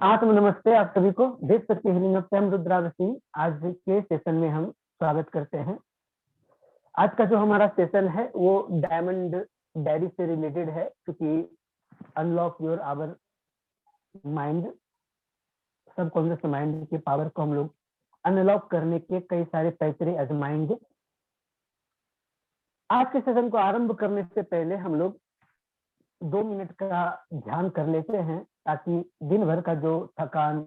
आत्म नमस्ते आप सभी को। देख सकते हैं हम रुद्रावती। आज के सेशन में हम स्वागत करते हैं। आज का जो हमारा सेशन है वो डायमंड डायरी से रिलेटेड है, क्योंकि unlock your our mind, subconscious mind की पावर को हम लोग अनलॉक करने के कई सारे तरीके आजमाएंगे। आज के सेशन को आरंभ करने से पहले हम लोग 2 मिनट का ध्यान कर लेते हैं, ताकि दिन भर का जो थकान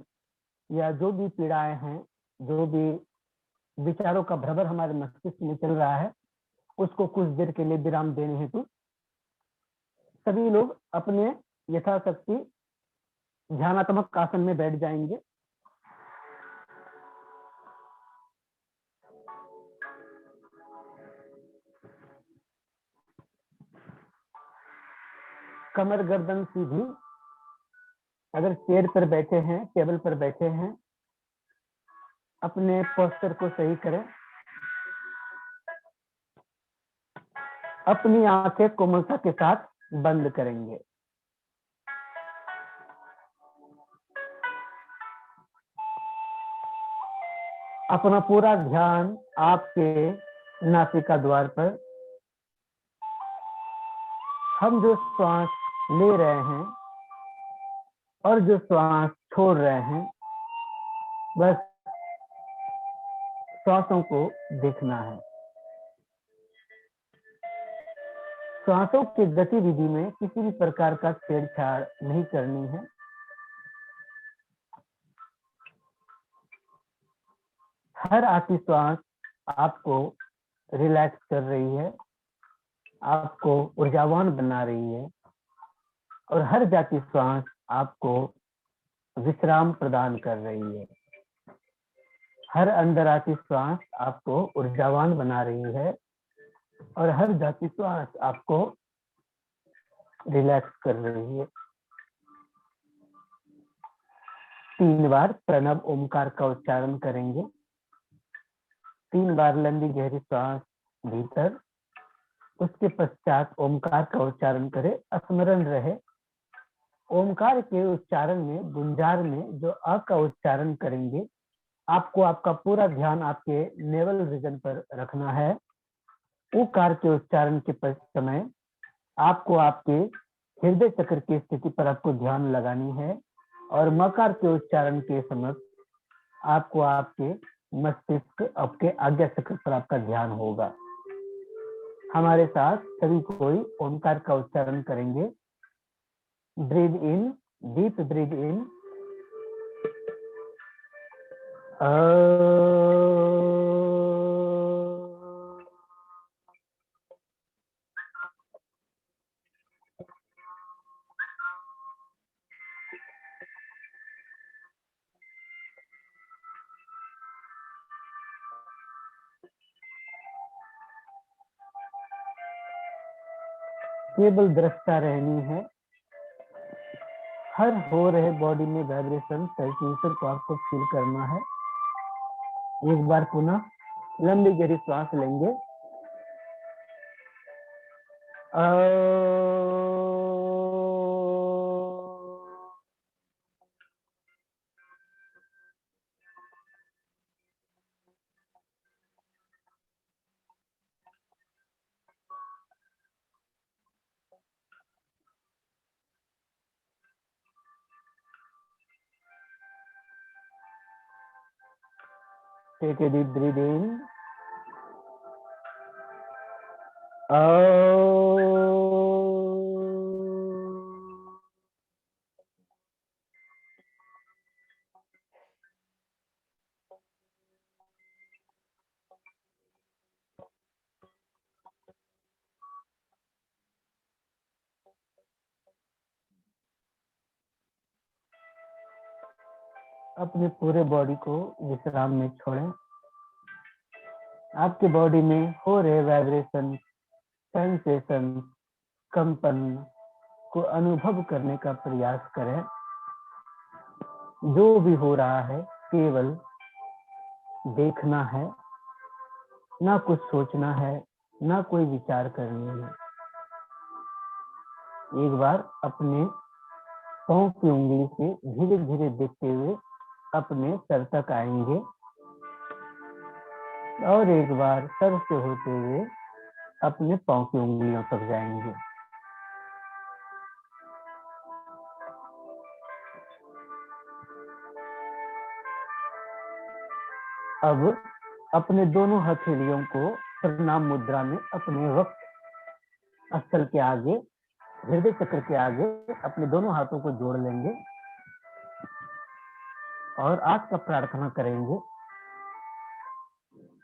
या जो भी पीड़ाएं हैं, जो भी विचारों का भ्रमर हमारे मस्तिष्क में चल रहा है, उसको कुछ देर के लिए विराम देने हेतु सभी लोग अपने यथाशक्ति ध्यानात्मक आसन में बैठ जाएंगे। कमर गर्दन सीधी। अगर चेयर पर बैठे हैं, टेबल पर बैठे हैं, अपने पोस्चर को सही करें। अपनी आंखें कोमलता के साथ बंद करेंगे। अपना पूरा ध्यान आपके नासिका द्वार पर। हम जो श्वास ले रहे हैं और जो श्वास छोड़ रहे हैं, बस श्वासों को देखना है। श्वासों की गतिविधि में किसी भी प्रकार का छेड़छाड़ नहीं करनी है। हर आती श्वास आपको रिलैक्स कर रही है, आपको ऊर्जावान बना रही है, और हर जाती श्वास आपको विश्राम प्रदान कर रही है। हर अंदर आती श्वास आपको ऊर्जावान बना रही है और हर जाती श्वास आपको रिलैक्स कर रही है। 3 बार प्रणव ओमकार का उच्चारण करेंगे। 3 बार लंबी गहरी श्वास भीतर, उसके पश्चात ओमकार का उच्चारण करें। स्मरण रहे, ओमकार के उच्चारण में, गुंजार में जो अ का उच्चारण करेंगे, आपको आपका पूरा ध्यान आपके नेवल रीजन पर रखना है। उकार के उच्चारण के समय आपको आपके हृदय चक्र की स्थिति पर आपको ध्यान लगानी है, और मकार के उच्चारण के समय आपको आपके मस्तिष्क, आपके आज्ञा चक्र पर आपका ध्यान होगा। हमारे साथ सभी कोई ओमकार का उच्चारण करेंगे। Breathe in, deep breathe in. केवल दृष्टा रहनी है। हर हो रहे बॉडी में वाइब्रेशन, सेंसेशन को आपको फील करना है। एक बार पुनः लंबी गहरी श्वास लेंगे। Take a deep breath in. अपने पूरे बॉडी को विश्राम में छोड़ें। आपके बॉडी में हो रहे वाइब्रेशन, सेंसेशन, कंपन को अनुभव करने का प्रयास करें। जो भी हो रहा है केवल देखना है, ना कुछ सोचना है, ना कोई विचार करनी है। एक बार अपने पांव की उंगली से धीरे धीरे देखते हुए अपने सर तक आएंगे और एक बार सर से होते हुए अपने पांव की उंगलियों तक जाएंगे। अब अपने दोनों हथेलियों को प्रणाम मुद्रा में अपने वक्ष स्थल के आगे, हृदय चक्र के आगे अपने दोनों हाथों को जोड़ लेंगे और आज का प्रार्थना करेंगे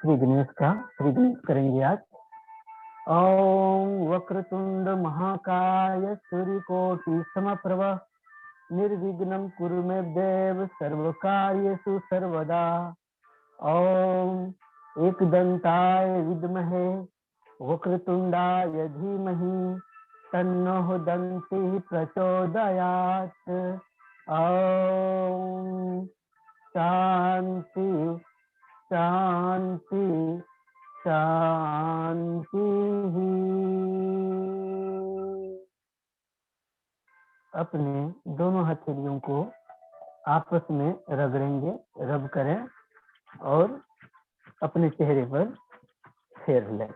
श्री गणेश का। श्री गणेश करेंगे आज। ओम वक्रतुंड महाकाय सूर्यकोटि समप्रभ निर्विघ्नं कुरु मे देव सर्वकार्येषु सर्वदा। ओम एकदंताय विद्महे वक्रतुंडाय धीमहि तन्नो दन्तिः प्रचोदयात्। ओम शांति शांति शांति। अपने दोनों हथेलियों को आपस में रगड़ेंगे, रब करें और अपने चेहरे पर फेर लें।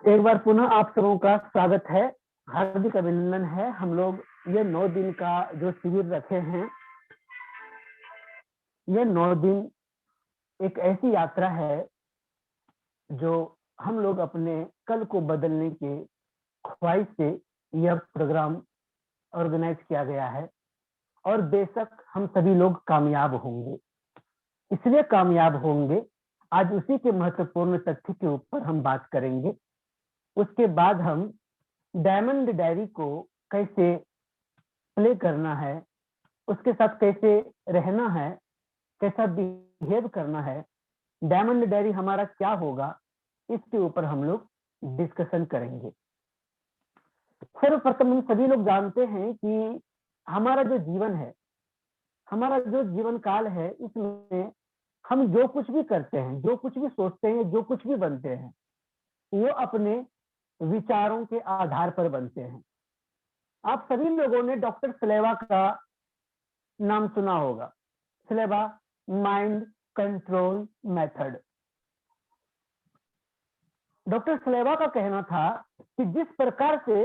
एक बार पुनः आप सबों का स्वागत है, हार्दिक अभिनंदन है। हम लोग ये 9 दिन का जो शिविर रखे हैं, ये 9 दिन एक ऐसी यात्रा है जो हम लोग अपने कल को बदलने के ख्वाहिश से यह प्रोग्राम ऑर्गेनाइज किया गया है और बेशक हम सभी लोग कामयाब होंगे। इसलिए कामयाब होंगे, आज उसी के महत्वपूर्ण तथ्य के ऊपर हम बात करेंगे। उसके बाद हम डायमंड डायरी को कैसे प्ले करना है, उसके साथ कैसे रहना है, कैसा बिहेव करना है, डायमंड डायरी हमारा क्या होगा, इसके ऊपर हम लोग डिस्कशन करेंगे। सर्वप्रथम हम सभी लोग जानते हैं कि हमारा जो जीवन है, हमारा जो जीवन काल है, इसमें हम जो कुछ भी करते हैं, जो कुछ भी सोचते हैं, जो कुछ भी बनते हैं, वो अपने विचारों के आधार पर बनते हैं। आप सभी लोगों ने डॉक्टर सलेवा का नाम सुना होगा, saliva mind control method. Doctor saliva का कहना था कि जिस प्रकार से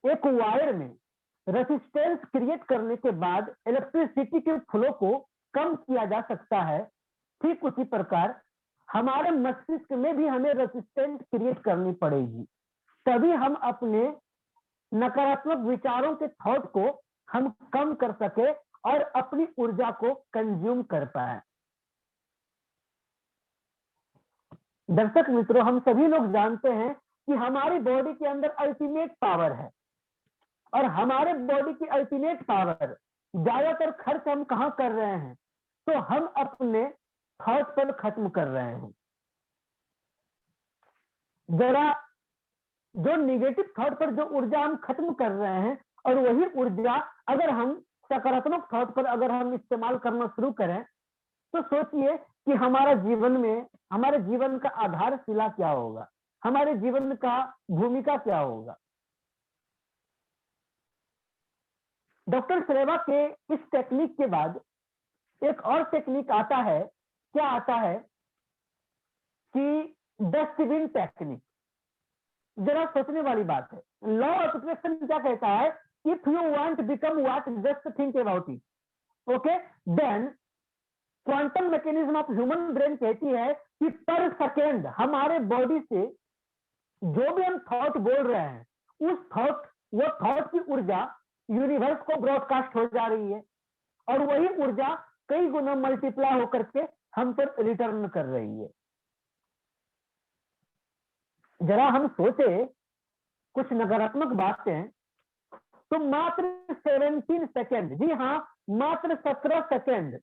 एक वायर में रेजिस्टेंस क्रिएट करने के बाद इलेक्ट्रिसिटी के फ्लो को कम किया जा सकता है, ठीक उसी प्रकार हमारे मस्तिष्क में भी हमें रेजिस्टेंस क्रिएट करनी पड़ेगी, तभी हम अपने नकारात्मक विचारों के थॉट को हम कम कर सके और अपनी ऊर्जा को कंज्यूम कर पाए। दर्शक मित्रों, हम सभी लोग जानते हैं कि हमारी बॉडी के अंदर अल्टीमेट पावर है और हमारे बॉडी की अल्टीमेट पावर ज्यादातर खर्च हम कहां कर रहे हैं, तो हम अपने थॉट पर खत्म कर रहे हैं। जरा जो निगेटिव थॉट पर जो ऊर्जा हम खत्म कर रहे हैं, और वही ऊर्जा अगर हम सकारात्मक थॉट पर अगर हम इस्तेमाल करना शुरू करें, तो सोचिए कि हमारा जीवन में, हमारे जीवन का आधारशिला क्या होगा, हमारे जीवन का भूमिका क्या होगा। डॉक्टर सलेवा के इस टेक्निक के बाद एक और टेक्निक आता है। क्या आता है कि डस्टबिन टेक्निक। जरा सोचने वाली बात है। लॉ ऑफ अट्रैक्शन क्या कहता है? If you want to become what, just think about it. Okay, then quantum mechanism of human brain कहती है कि पर सेकेंड हमारे बॉडी से जो भी हम थॉट बोल रहे हैं, उस थॉट, वो थॉट की ऊर्जा यूनिवर्स को ब्रॉडकास्ट हो जा रही है और वही ऊर्जा कई गुना मल्टीप्लाई होकर के हम पर रिटर्न कर रही है। जरा हम सोचे कुछ नकारात्मक बातें, तो मात्र 17 सेकेंड, जी हाँ, मात्र 17 सेकेंड,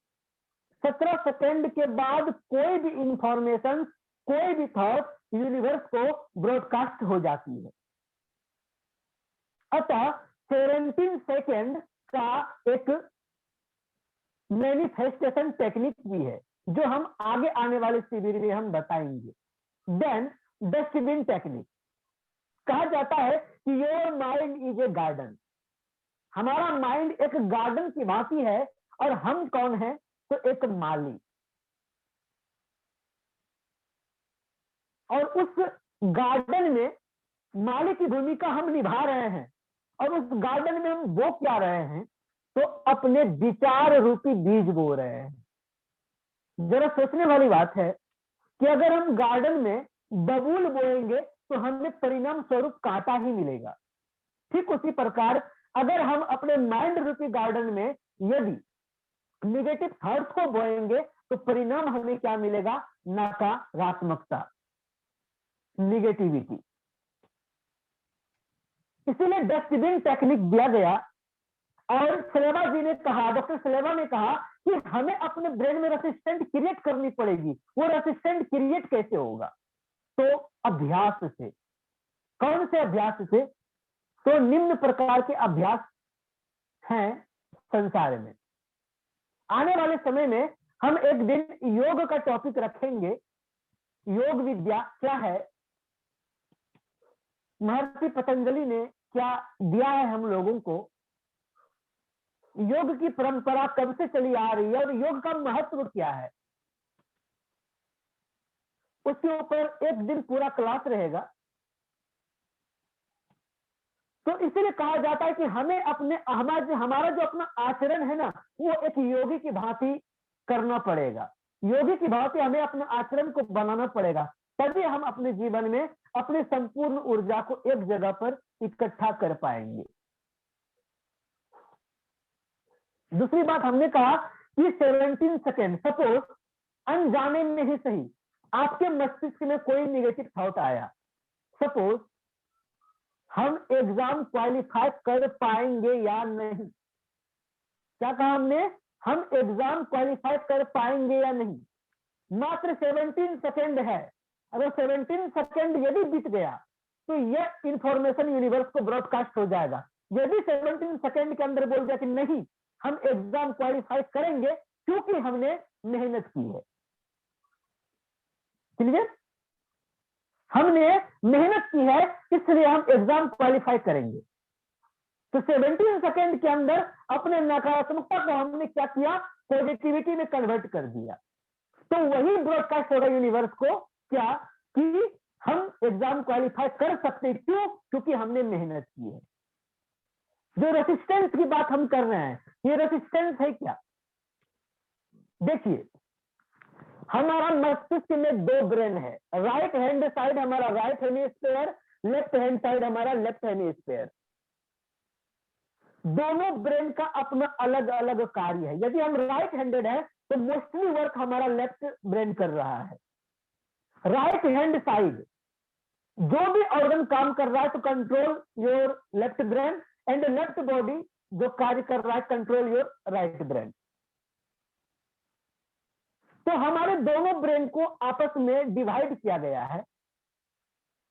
17 सेकेंड के बाद कोई भी इंफॉर्मेशन, कोई भी थॉट यूनिवर्स को ब्रॉडकास्ट हो जाती है। अतः 17 सेकेंड का एक मैनिफेस्टेशन टेक्निक भी है, जो हम आगे आने वाले शिविर में हम बताएंगे। Then dustbin technique. कहा जाता है कि your mind is a garden, हमारा माइंड एक गार्डन की भांति है और हम कौन है, तो एक माली। और उस गार्डन में माली की भूमिका हम निभा रहे हैं और उस गार्डन में हम बो क्या रहे हैं, तो अपने विचार रूपी बीज बो रहे हैं। जरा सोचने वाली बात है कि अगर हम गार्डन में बबूल बोएंगे तो हमें परिणाम स्वरूप कांटा ही मिलेगा। ठीक उसी प्रकार अगर हम अपने माइंड रूपी गार्डन में यदि निगेटिव थॉट्स को बोएंगे तो परिणाम हमें क्या मिलेगा, नकारात्मकता, निगेटिविटी। इसीलिए डस्टबिन टेक्निक दिया गया और सलेवा जी ने कहा, डॉक्टर सलेवा ने कहा कि हमें अपने ब्रेन में रेसिस्टेंट क्रिएट करनी पड़ेगी। वो रेसिस्टेंट क्रिएट कैसे होगा, तो अभ्यास से। कौन से अभ्यास से, तो निम्न प्रकार के अभ्यास हैं संसार में। आने वाले समय में हम एक दिन योग का टॉपिक रखेंगे, योग विद्या क्या है, महर्षि पतंजलि ने क्या दिया है हम लोगों को, योग की परंपरा कब से चली आ रही है और योग का महत्व क्या है, उसके ऊपर एक दिन पूरा क्लास रहेगा। तो इसीलिए कहा जाता है कि हमें अपने हमारा जो अपना आचरण है ना, वो एक योगी की भांति करना पड़ेगा। योगी की भांति हमें अपने आचरण को बनाना पड़ेगा, तभी हम अपने जीवन में अपने संपूर्ण ऊर्जा को एक जगह पर इकट्ठा कर पाएंगे। दूसरी बात हमने कहा कि 17 सेकेंड, सपोज अनजाने में ही सही आपके मस्तिष्क में कोई निगेटिव थॉट आया, सपोज हम एग्जाम क्वालिफाई कर पाएंगे या नहीं, क्या कहा हमने, हम एग्जाम क्वालिफाई कर पाएंगे या नहीं। मात्र 17 सेकेंड है, अगर 17 सेकेंड यदि बीत गया तो यह इंफॉर्मेशन यूनिवर्स को ब्रॉडकास्ट हो जाएगा। यदि 17 सेकेंड के अंदर बोल दिया कि नहीं हम एग्जाम क्वालिफाई करेंगे क्योंकि हमने मेहनत की है, क्लियर, हमने मेहनत की है इसलिए हम एग्जाम क्वालिफाई करेंगे। तो 17 सेकेंड के अंदर अपने नकारात्मकता को हमने क्या किया, पॉजिटिविटी में कन्वर्ट कर दिया। तो वही ब्रॉडकास्ट होगा यूनिवर्स को क्या, कि हम एग्जाम क्वालिफाई कर सकते हैं, क्यों, क्योंकि हमने मेहनत की है। जो रेसिस्टेंस की बात हम कर रहे हैं, ये रेसिस्टेंस है क्या, देखिए हमारा मस्तिष्क में दो ब्रेन है, राइट हैंड साइड हमारा right hemisphere, left hand side हमारा लेफ्ट हेमिस्फीयर। दोनों ब्रेन का अपना अलग अलग कार्य है। यदि हम राइट हैंडेड है तो मोस्टली वर्क हमारा लेफ्ट ब्रेन कर रहा है। राइट हैंड साइड जो भी ऑर्गन काम कर रहा है तो control your left brain, and left body जो कार्य कर रहा है कंट्रोल योर राइट ब्रेन। तो हमारे दोनों ब्रेन को आपस में डिवाइड किया गया है।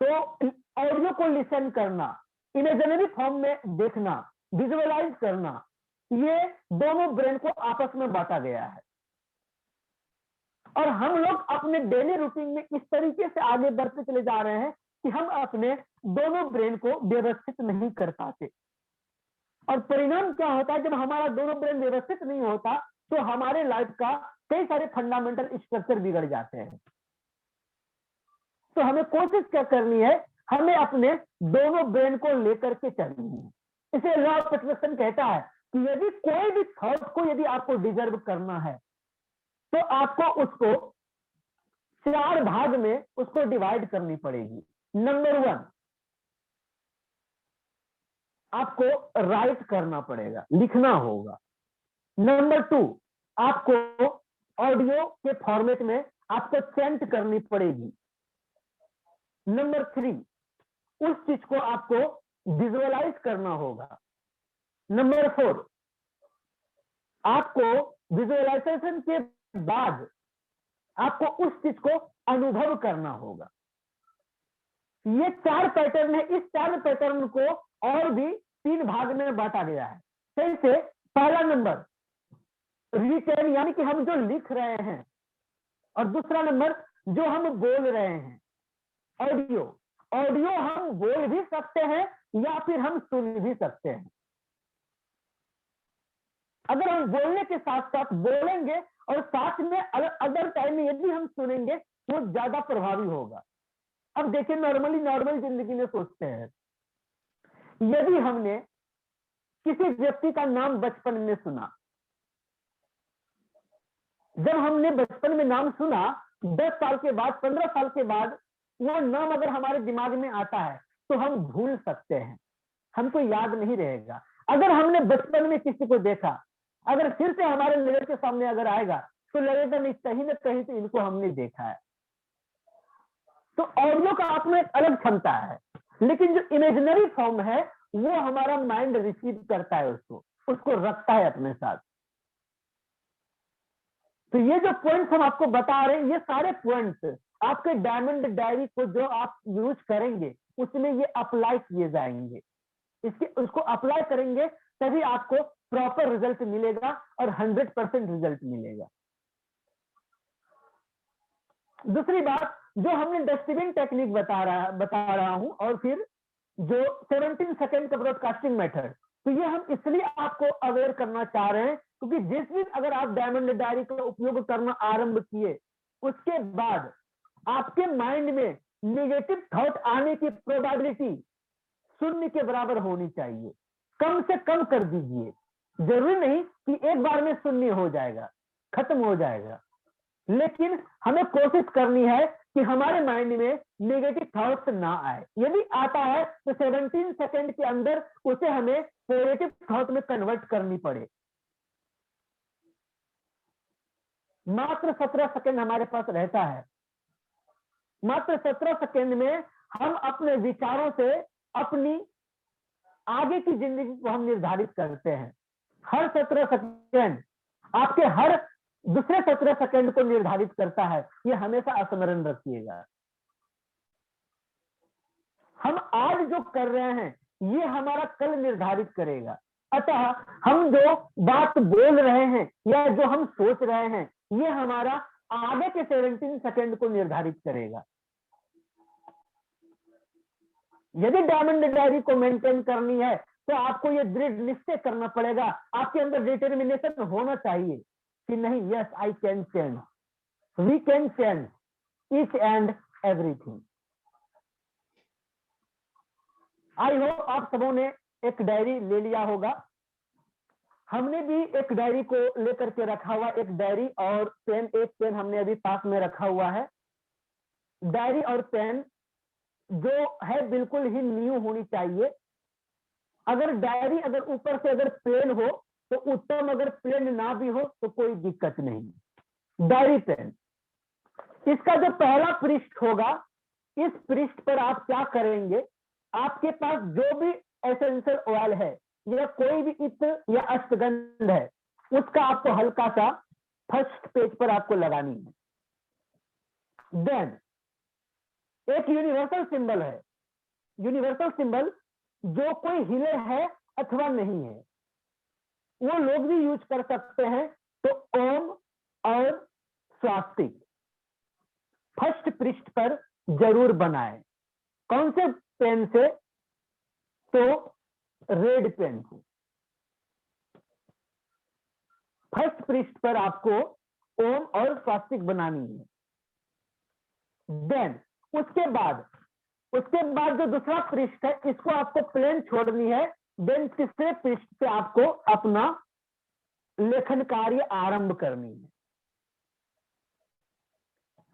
तो ऑडियो को लिसन करना, इमेजिनरी फॉर्म में देखना, विजुअलाइज करना, ये दोनों ब्रेन को आपस में बांटा गया है। और हम लोग अपने डेली रूटीन में इस तरीके से आगे बढ़ते चले जा रहे हैं कि हम अपने दोनों ब्रेन को व्यवस्थित नहीं कर पाते। और परिणाम क्या होता है, जब हमारा दोनों ब्रेन व्यवस्थित नहीं होता तो हमारे लाइफ का कई सारे फंडामेंटल स्ट्रक्चर बिगड़ जाते हैं। तो हमें कोशिश क्या करनी है, हमें अपने दोनों ब्रेन को लेकर के चलनी है। इसे लॉ ऑफ अट्रैक्शन कहता है कि यदि कोई भी थॉट को यदि आपको डिजर्व करना है तो आपको उसको 4 भाग में उसको डिवाइड करनी पड़ेगी। नंबर 1, आपको राइट करना पड़ेगा, लिखना होगा। नंबर 2, आपको ऑडियो के फॉर्मेट में आपको चैंट करनी पड़ेगी। नंबर 3, उस चीज को आपको विजुअलाइज करना होगा। नंबर 4, आपको विजुअलाइजेशन के बाद आपको उस चीज को अनुभव करना होगा। ये 4 पैटर्न है। इस 4 पैटर्न को और भी 3 भाग में बांटा गया है। जैसे पहला नंबर रिटेन, यानी कि हम जो लिख रहे हैं, और दूसरा नंबर जो हम बोल रहे हैं। ऑडियो, ऑडियो हम बोल भी सकते हैं या फिर हम सुन भी सकते हैं। अगर हम बोलने के साथ साथ बोलेंगे और साथ में अदर टाइम में यदि हम सुनेंगे तो ज्यादा प्रभावी होगा। अब देखिए, नॉर्मल जिंदगी में सोचते हैं, यदि हमने किसी व्यक्ति का नाम बचपन में सुना, जब हमने बचपन में नाम सुना, 10 साल के बाद, 15 साल के बाद वो नाम अगर हमारे दिमाग में आता है तो हम भूल सकते हैं, हमको याद नहीं रहेगा। अगर हमने बचपन में किसी को देखा, अगर फिर से हमारे नजर के सामने अगर आएगा तो लगेगा नहीं, कहीं ना कहीं से इनको हमने देखा है। तो ऑडियो का अपना एक अलग क्षमता है, लेकिन जो इमेजिनरी फॉर्म है वो हमारा माइंड रिसीव करता है, उसको रखता है अपने साथ। तो ये जो पॉइंट्स हम आपको बता रहे हैं, ये सारे पॉइंट्स आपके डायमंड डायरी को जो आप यूज करेंगे उसमें ये अप्लाई किए जाएंगे। उसको अप्लाई करेंगे तभी आपको प्रॉपर रिजल्ट मिलेगा और 100% रिजल्ट मिलेगा। दूसरी बात, जो हमने डस्टबिन टेक्निक बता रहा हूं, और फिर जो 17 सेकेंड का ब्रॉडकास्टिंग मेथड, तो ये हम इसलिए आपको अवेयर करना चाह रहे हैं क्योंकि जिस दिन अगर आप डायमंड डायरी का उपयोग करना आरंभ किए, उसके बाद आपके माइंड में नेगेटिव थॉट आने की प्रोबेबिलिटी 0 के बराबर होनी चाहिए। कम से कम कर दीजिए, जरूरी नहीं कि एक बार में 0 हो जाएगा, खत्म हो जाएगा, लेकिन हमें कोशिश करनी है कि हमारे माइंड में नेगेटिव थॉट्स ना आए। यदि आता है तो 17 सेकंड के अंदर उसे हमें पॉजिटिव थॉट में कन्वर्ट करनी पड़े। मात्र 17 सेकंड हमारे पास रहता है। मात्र 17 सेकंड में हम अपने विचारों से अपनी आगे की जिंदगी को हम निर्धारित करते हैं। हर 17 सेकंड आपके हर दूसरे 17 सेकंड को निर्धारित करता है, ये हमेशा स्मरण रखिएगा। हम आज जो कर रहे हैं ये हमारा कल निर्धारित करेगा। अतः हम जो बात बोल रहे हैं या जो हम सोच रहे हैं ये हमारा आगे के 17 सेकंड को निर्धारित करेगा। यदि डायमंड डायरी को मेंटेन करनी है तो आपको ये दृढ़ निश्चय करना पड़ेगा, आपके अंदर डिटर्मिनेशन होना चाहिए कि नहीं, yes I can change, we can change each and everything. I hope आप सबों ने एक डायरी ले लिया होगा। हमने भी एक डायरी को लेकर के रखा हुआ, एक डायरी और पेन, एक पेन हमने अभी पास में रखा हुआ है। डायरी और पेन जो है बिल्कुल ही न्यू होनी चाहिए। अगर डायरी अगर ऊपर से अगर प्लेन हो तो उत्तम, अगर प्लेन ना भी हो तो कोई दिक्कत नहीं। डायरी पेन, इसका जो पहला पृष्ठ होगा, इस पृष्ठ पर आप क्या करेंगे, आपके पास जो भी एसेंशियल ऑयल है या कोई भी इत्र या अष्टगंध है उसका आपको हल्का सा फर्स्ट पेज पर आपको लगानी है। देन एक यूनिवर्सल सिंबल है, यूनिवर्सल सिंबल जो कोई हीलर है अथवा नहीं है वो लोग भी यूज कर सकते हैं। तो ओम और स्वास्तिक फर्स्ट पृष्ठ पर जरूर बनाएं। कौन से पेन से? तो रेड पेन से। फर्स्ट पृष्ठ पर आपको ओम और स्वास्तिक बनानी है। देन उसके बाद जो दूसरा पृष्ठ है इसको आपको प्लेन छोड़नी है। देन तीसरे पृष्ठ पे आपको अपना लेखन कार्य आरंभ करनी है।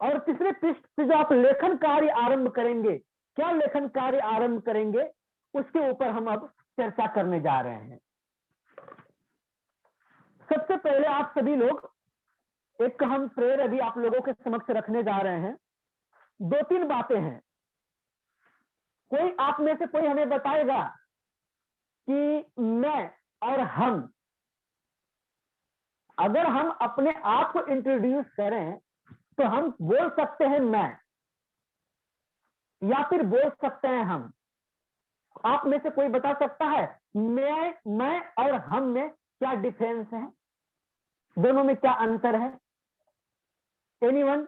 और तीसरे पृष्ठ से जो आप लेखन कार्य आरंभ करेंगे, क्या लेखन कार्य आरंभ करेंगे उसके ऊपर हम अब चर्चा करने जा रहे हैं। सबसे पहले आप सभी लोग, एक हम प्रेयर अभी आप लोगों के समक्ष रखने जा रहे हैं। 2-3 बातें हैं। कोई आप में से कोई हमें बताएगा कि मैं और हम, अगर हम अपने आप को इंट्रोड्यूस करें तो हम बोल सकते हैं मैं, या फिर बोल सकते हैं हम। आप में से कोई बता सकता है मैं और हम में क्या डिफरेंस है, दोनों में क्या अंतर है? एनीवन?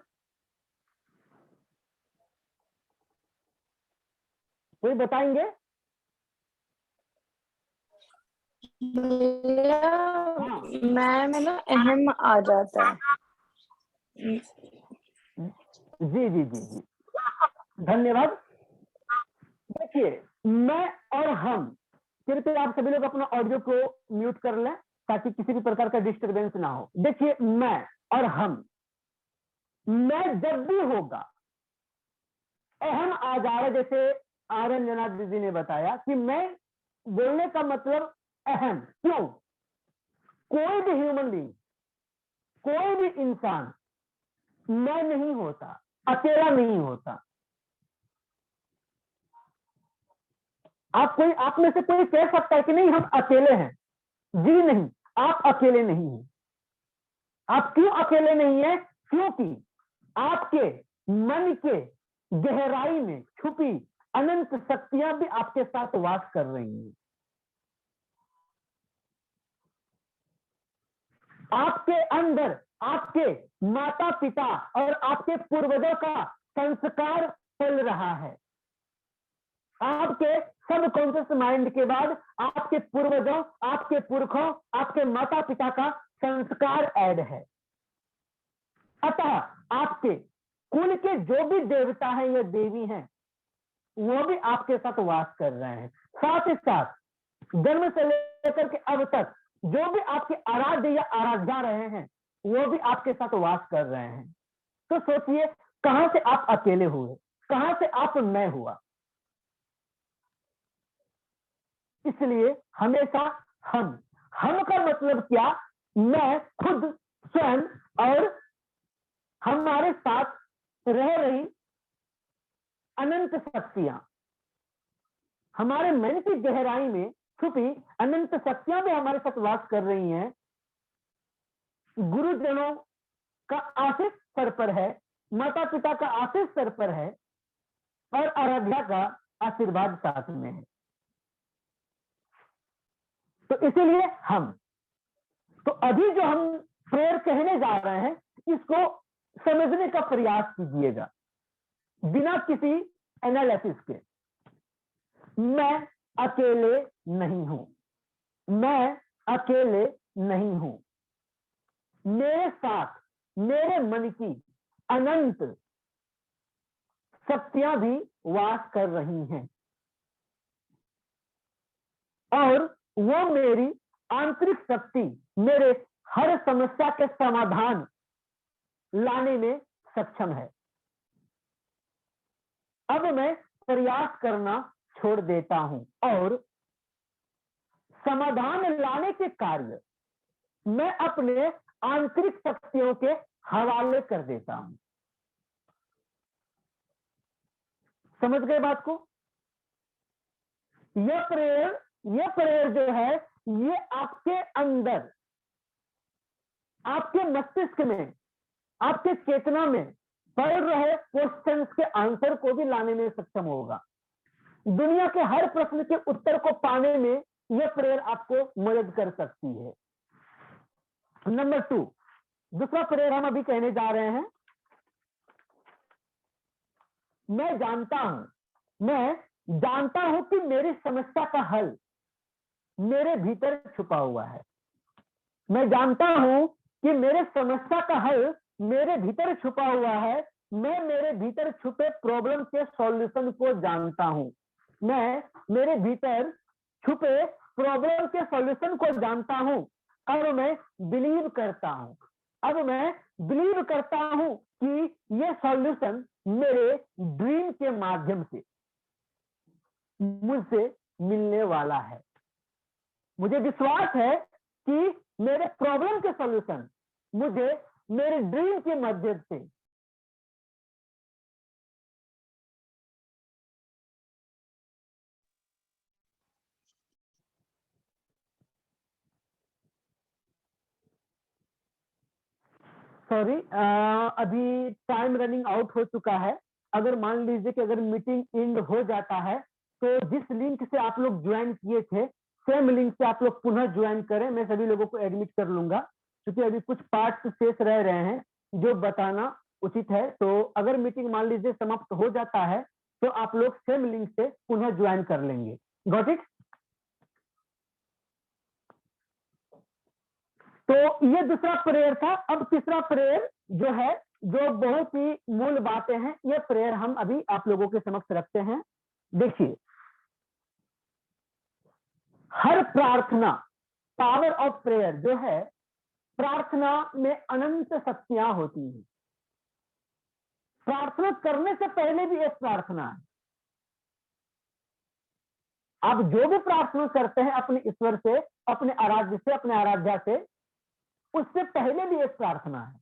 कोई बताएंगे? हाँ मैं में ना अहम आ जाता है। जी जी जी जी, धन्यवाद। देखिए, मैं और हम, कृपया आप सभी लोग अपना ऑडियो को म्यूट कर लें ताकि किसी भी प्रकार का डिस्टरबेंस ना हो। देखिए, मैं और हम, मैं जब भी होगा अहम आ जा रहा है, जैसे आरंजना दीदी ने बताया कि मैं बोलने का मतलब अहम। क्यों? कोई भी ह्यूमन बीइंग, कोई भी इंसान मैं नहीं होता, अकेला नहीं होता। आप में से कोई कह सकता है कि नहीं हम अकेले हैं? जी नहीं, आप अकेले नहीं हैं। आप क्यों अकेले नहीं है? क्योंकि आपके मन के गहराई में छुपी अनंत शक्तियां भी आपके साथ वास कर रही हैं। आपके अंदर आपके माता पिता और आपके पूर्वजों का संस्कार चल रहा है। आपके सबकॉन्शियस माइंड के बाद आपके पूर्वजों, आपके पुरखों, आपके माता पिता का संस्कार ऐड है। अतः आपके कुल के जो भी देवता हैं या देवी हैं, वो भी आपके साथ वास कर रहे हैं। साथ ही साथ जन्म से लेकर के अब तक जो भी आपके आराध्य या आराध्या रहे हैं, वो भी आपके साथ वास कर रहे हैं। तो सोचिए, कहां से आप अकेले हुए, कहां से आप मैं हुआ। इसलिए हमेशा हम का मतलब क्या? मैं खुद, स्वयं और हमारे साथ रह रही अनंत शक्तियां, हमारे मन की गहराई में छुपी अनंत शक्तियां भी हमारे साथ वास कर रही हैं। गुरुजनों का आशीष सर पर है, माता पिता का आशीष सर पर है और आराध्या का आशीर्वाद साथ में है। तो इसीलिए हम, तो अभी जो हम प्रेयर कहने जा रहे हैं, इसको समझने का प्रयास कीजिएगा बिना किसी एनालिसिस के। मैं अकेले नहीं हूं, मैं अकेले नहीं हूं। मेरे साथ मेरे मन की अनंत शक्तियां भी वास कर रही हैं और वो मेरी आंतरिक शक्ति मेरे हर समस्या के समाधान लाने में सक्षम है। अब मैं प्रयास करना छोड़ देता हूं और समाधान लाने के कार्य मैं अपने आंतरिक शक्तियों के हवाले कर देता हूं। समझ गए बात को? यह प्रेयर जो है, ये आपके अंदर, आपके मस्तिष्क में, आपके चेतना में पड़ रहे क्वेश्चंस के आंसर को भी लाने में सक्षम होगा। दुनिया के हर प्रश्न के उत्तर को पाने में यह प्रेयर आपको मदद कर सकती है। नंबर 2, दूसरा प्रेयर हम अभी कहने जा रहे हैं। मैं जानता हूं कि मेरी समस्या का हल मेरे भीतर छुपा हुआ है। मैं जानता हूं कि मेरे समस्या का हल मेरे भीतर छुपा हुआ है। मैं मेरे भीतर छुपे प्रॉब्लम के सॉल्यूशन को जानता हूं। मैं मेरे भीतर छुपे प्रॉब्लम के सॉल्यूशन को जानता हूं और मैं बिलीव करता हूं। अब मैं बिलीव करता हूं कि ये सॉल्यूशन मेरे ड्रीम के माध्यम से मुझसे मिलने वाला है। मुझे विश्वास है कि मेरे प्रॉब्लम के सॉल्यूशन मुझे मेरे ड्रीम के माध्यम से सॉरी, अभी टाइम रनिंग आउट हो चुका है। अगर मान लीजिए कि अगर मीटिंग एंड हो जाता है तो जिस लिंक से आप लोग ज्वाइन किए थे, सेम लिंक से आप लोग पुनः ज्वाइन करें। मैं सभी लोगों को एडमिट कर लूंगा क्योंकि अभी कुछ पार्ट्स शेष रह रहे हैं जो बताना उचित है। तो अगर मीटिंग मान लीजिए समाप्त हो जाता है तो आप लोग सेम लिंक से पुनः ज्वाइन कर लेंगे। Got it? तो ये दूसरा प्रेयर था। अब तीसरा प्रेयर जो है, जो बहुत ही मूल बातें हैं, ये प्रेयर हम अभी आप लोगों के समक्ष रखते हैं। देखिए, हर प्रार्थना, पावर ऑफ प्रेयर जो है, प्रार्थना में अनंत शक्तियां होती हैं। प्रार्थना करने से पहले भी एक प्रार्थना है। आप जो भी प्रार्थना करते हैं अपने ईश्वर से, अपने आराध्य से, अपने आराध्या से, उससे पहले भी एक प्रार्थना है।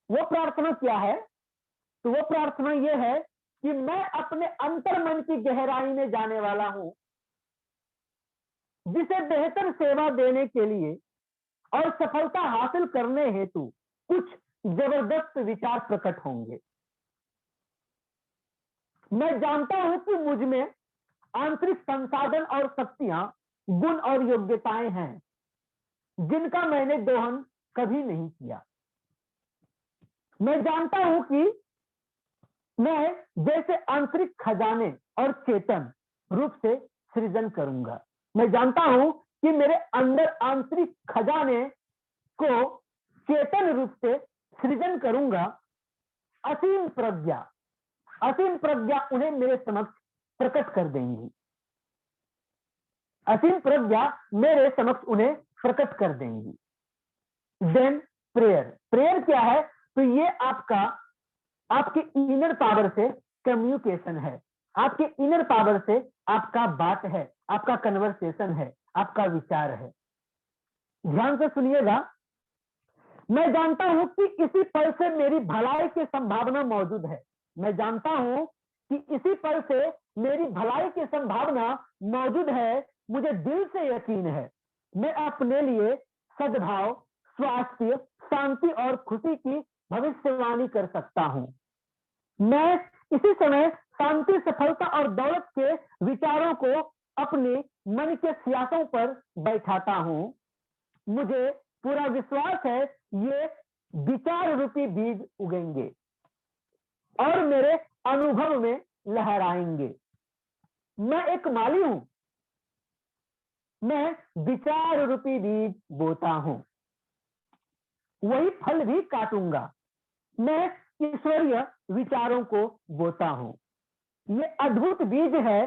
वो प्रार्थना क्या है? तो वो प्रार्थना ये है कि मैं अपने अंतर मन की गहराई में जाने वाला हूं, जिसे बेहतर सेवा देने के लिए और सफलता हासिल करने हेतु कुछ जबरदस्त विचार प्रकट होंगे। मैं जानता हूं कि मुझ में आंतरिक संसाधन और शक्तियां, गुण और योग्यताएं हैं, जिनका मैंने दोहन कभी नहीं किया। मैं जानता हूं कि मैं जैसे आंतरिक खजाने और चेतन रूप से सृजन करूंगा। मैं जानता हूं कि मेरे अंदर आंतरिक खजाने को चेतन रूप से सृजन करूंगा। असीम प्रज्ञा, असीम प्रज्ञा उन्हें मेरे समक्ष प्रकट कर देंगी। असीम प्रज्ञा मेरे समक्ष उन्हें प्रकट कर देंगी। देन प्रेयर, प्रेयर क्या है? तो ये आपका, आपके इनर पावर से कम्युनिकेशन है, आपके इनर पावर से आपका बात है, आपका कन्वर्सेशन है, आपका विचार है। ध्यान से सुनिएगा। मैं जानता हूं कि इसी पल से मेरी भलाई की संभावना मौजूद है। मैं जानता हूं कि इसी पल से मेरी भलाई की संभावना मौजूद है। मुझे दिल से यकीन है मैं अपने लिए सद्भाव, स्वास्थ्य, शांति और खुशी की भविष्यवाणी कर सकता हूं। मैं इसी समय शांति, सफलता और दौलत के विचारों को अपने मन के सियासों पर बैठाता हूं। मुझे पूरा विश्वास है ये विचार रूपी बीज उगेंगे और मेरे अनुभव में लहराएंगे। मैं एक माली हूं, मैं विचार रूपी बीज बोता हूं, वही फल भी काटूंगा। मैं ईश्वरीय विचारों को बोता हूं। ये अद्भुत बीज है।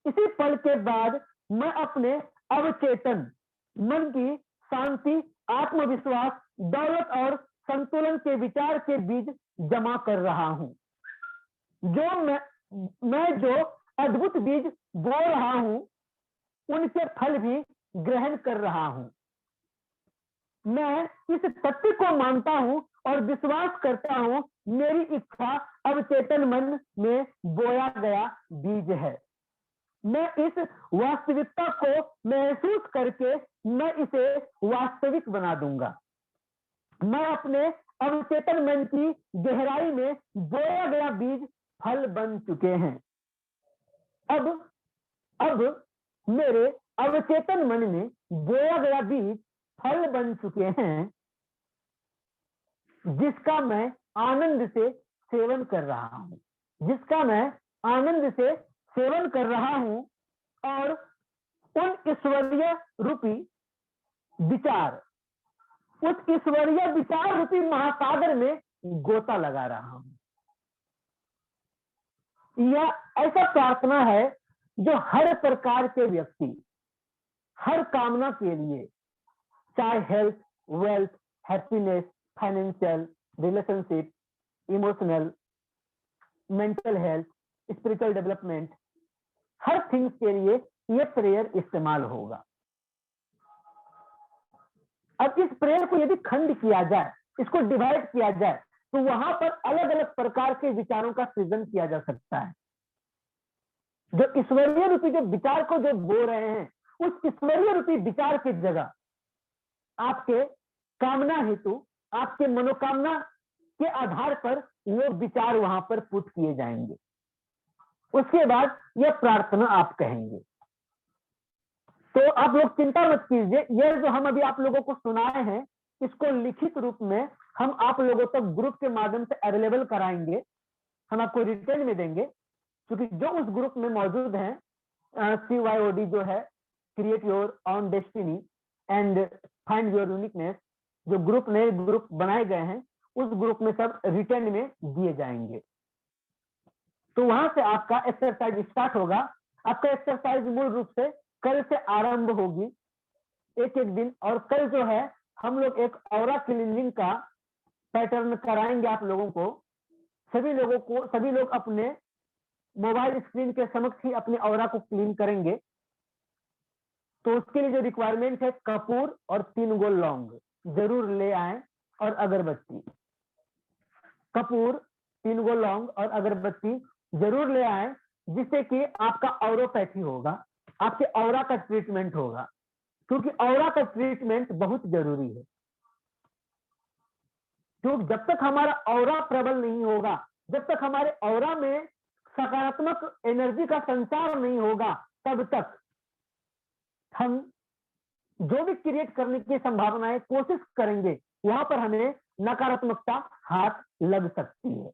इसी पल के बाद मैं अपने अवचेतन मन की शांति, आत्मविश्वास, दौलत और संतुलन के विचार के बीज जमा कर रहा हूं। जो मैं जो अद्भुत बीज बो रहा हूं, उनके फल भी ग्रहण कर रहा हूं। मैं इस तथ्य को मानता हूं और विश्वास करता हूं, मेरी इच्छा अवचेतन मन में बोया गया बीज है। मैं इस वास्तविकता को महसूस करके मैं इसे वास्तविक बना दूंगा। मैं अपने अवचेतन मन की गहराई में बोया गया बीज फल बन चुके हैं। अब मेरे अवचेतन मन में बोया गया बीज फल बन चुके हैं, जिसका मैं आनंद से सेवन कर रहा हूं, जिसका मैं आनंद से सेवन कर रहा हूं और उन ईश्वरीय रूपी विचार, उस ईश्वरीय विचार रूपी महासागर में गोता लगा रहा हूं। यह ऐसा प्रार्थना है जो हर प्रकार के व्यक्ति, हर कामना के लिए, चाहे health, wealth, happiness, financial, relationship, emotional, mental health, spiritual development, हर थिंग्स के लिए ये प्रेयर इस्तेमाल होगा। अब इस प्रेयर को यदि खंड किया जाए, इसको डिवाइड किया जाए, तो वहां पर अलग अलग प्रकार के विचारों का सृजन किया जा सकता है। जो ईश्वरीय रूपी जो विचार को जो बो रहे हैं, उस ईश्वरीय रूपी विचार की जगह आपके कामना हेतु, आपके मनोकामना के आधार पर वो विचार वहां पर पुट किए जाएंगे। उसके बाद यह प्रार्थना आप कहेंगे। तो आप लोग चिंता मत कीजिए, यह जो हम अभी आप लोगों को सुनाए हैं, इसको लिखित रूप में हम आप लोगों तक ग्रुप के माध्यम से अवेलेबल कराएंगे। हम आपको रिटर्न में देंगे, क्योंकि जो उस ग्रुप में मौजूद हैं, CYOD जो है, create your on destiny and find your uniqueness, जो ग्रुप नए ग्रुप बनाए गए हैं, उस ग्रुप में सब रिटर्न में दिए जाएंगे। तो वहां से आपका एक्सरसाइज स्टार्ट होगा। आपका एक्सरसाइज मूल रूप से कल से आरंभ होगी, एक एक दिन। और कल जो है हम लोग एक ऑरा क्लीनिंग का पैटर्न कराएंगे आप लोगों को। सभी लोग अपने मोबाइल स्क्रीन के समक्ष ही अपने ऑरा को क्लीन करेंगे। तो उसके लिए जो रिक्वायरमेंट है, कपूर और 3 गो लौंग जरूर ले आए, और अगरबत्ती। कपूर, 3 गो लौंग और अगरबत्ती जरूर ले आए, जिससे कि आपका ऑरोपैथी होगा, आपके ऑरा का ट्रीटमेंट होगा, क्योंकि ऑरा का ट्रीटमेंट बहुत जरूरी है। क्योंकि जब तक हमारा ऑरा प्रबल नहीं होगा, जब तक हमारे ऑरा में सकारात्मक एनर्जी का संचार नहीं होगा, तब तक हम जो भी क्रिएट करने की संभावनाएं कोशिश करेंगे, वहां पर हमें नकारात्मकता हाथ लग सकती है।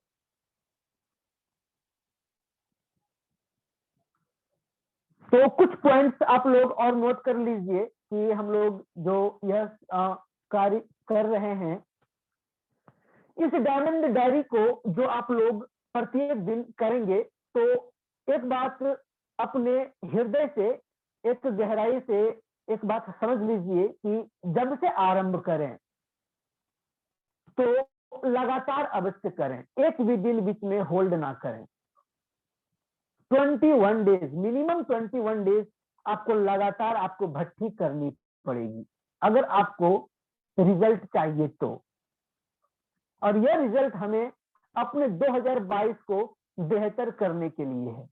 तो कुछ पॉइंट्स आप लोग और नोट कर लीजिए कि हम लोग जो यह कार्य कर रहे हैं, इस डायमंड डायरी को जो आप लोग प्रत्येक दिन करेंगे, तो एक बात अपने हृदय से, एक गहराई से एक बात समझ लीजिए कि जब से आरंभ करें तो लगातार अवश्य करें, एक भी दिन बीच में होल्ड ना करें। 21 डेज, मिनिमम 21 डेज आपको लगातार आपको भट्टी करनी पड़ेगी, अगर आपको रिजल्ट चाहिए तो। और यह रिजल्ट हमें अपने 2022 को बेहतर करने के लिए है।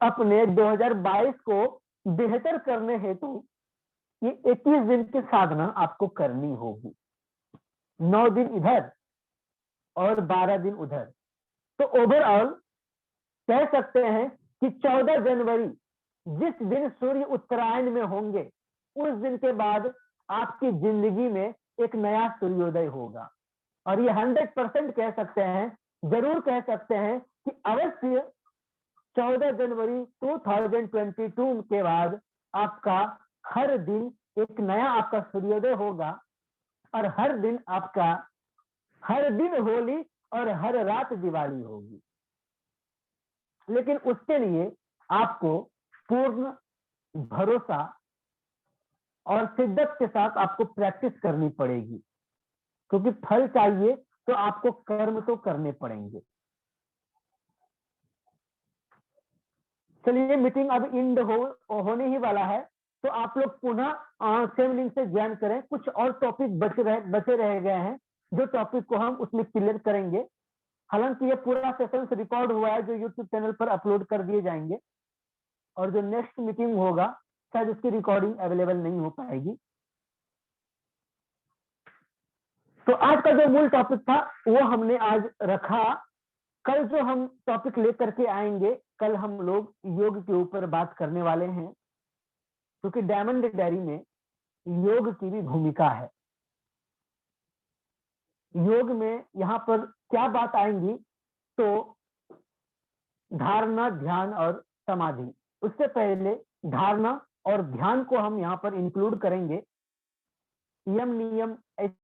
अपने 2022 को बेहतर करने हेतु ये 21 दिन की साधना आपको करनी होगी, 9 दिन इधर और 12 दिन उधर। तो ओवरऑल कह सकते हैं कि 14 जनवरी जिस दिन सूर्य उत्तरायण में होंगे, उस दिन के बाद आपकी जिंदगी में एक नया सूर्योदय होगा। और ये 100% कह सकते हैं, जरूर कह सकते हैं कि अवश्य 14 जनवरी 2022 के बाद आपका हर दिन एक नया आपका सूर्योदय होगा, और हर दिन होली और हर रात दिवाली होगी। लेकिन उसके लिए आपको पूर्ण भरोसा और शिद्दत के साथ आपको प्रैक्टिस करनी पड़ेगी, क्योंकि फल चाहिए तो आपको कर्म तो करने पड़ेंगे। चलिए, मीटिंग अब इंड होने ही वाला है, तो आप लोग पुनः सेम लिंक से ज्वाइन करें। कुछ और टॉपिक बचे रह गए हैं, जो टॉपिक को हम उसमें क्लियर करेंगे। हालांकि ये पूरा सेशन रिकॉर्ड हुआ है, जो यूट्यूब चैनल पर अपलोड कर दिए जाएंगे, और जो नेक्स्ट मीटिंग होगा शायद उसकी रिकॉर्डिंग अवेलेबल नहीं हो पाएगी। तो आज का जो मूल टॉपिक था वो हमने आज रखा। कल जो हम टॉपिक लेकर के आएंगे, कल हम लोग योग के ऊपर बात करने वाले हैं, क्योंकि डायमंड डायरी में योग की भी भूमिका है। योग में यहाँ पर क्या बात आएंगी, तो धारणा, ध्यान और समाधि। उससे पहले धारणा और ध्यान को हम यहाँ पर इंक्लूड करेंगे। यम नियम